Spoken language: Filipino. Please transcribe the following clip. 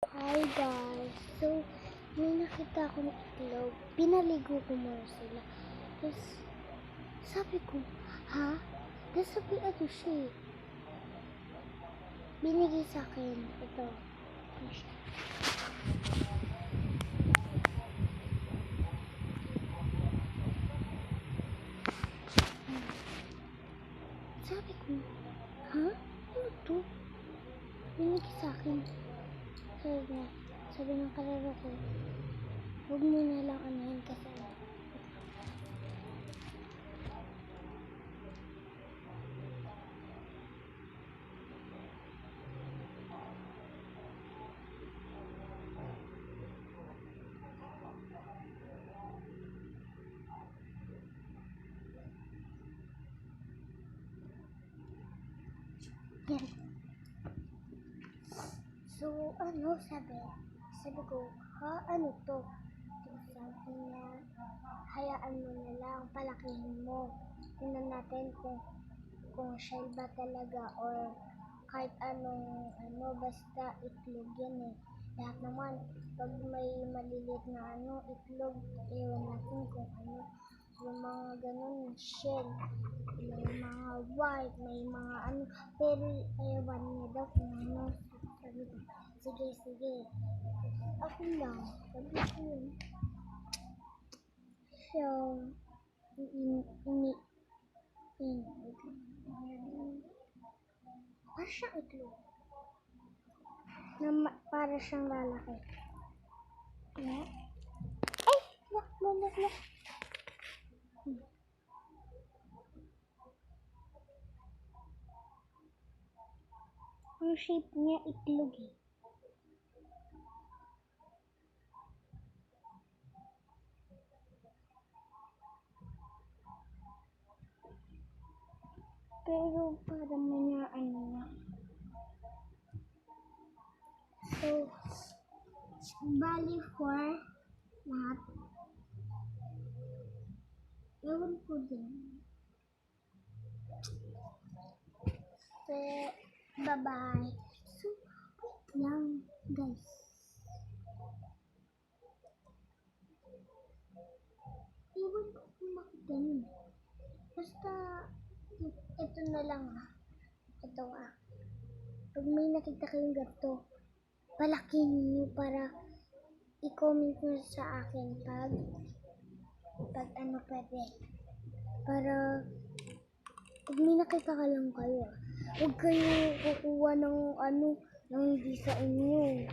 Hi guys! So, may nakita ko ng itlog. Pinaligo ko muna sila. Tapos, sabi ko, ha? Tapos sabi, ano siya eh. Binigay sa akin. Ito. Ano siya? Sabi ko, ha? Ano to? Binigay sa akin. Sabi ng kalaro ko, huwag mo na lang anahin kasi yan. So, sabi ko, ha, ano to? Sabi niya, hayaan mo na lang, palakihin mo. Tingnan natin kung shell ba talaga or kahit basta itlog yan eh. Lahat naman, pag may maliliit na itlog, ewan natin kung ano, yung mga ganun, shell, may mga white, may mga pero ewan niya daw kung ano. Sabi ko, sige. Ako lang, sabi ko yun. So, para siyang itlog. Para siyang lalaki. Yeah. Ay! Look. Ang shape niya itlog eh. Pero parang manyaan niya. So, bali 4 lahat. Ewan ko din. So, bye-bye. So, wait lang, guys. Ewan ko kung makita niyo. Basta, ito na lang Ito Pag may nakita kayong ganito, palakihin niyo para i-comment nyo sa akin pag pwede. Para pag may nakita ka lang kayo, huwag kayo kukuha ng hindi sa inyo.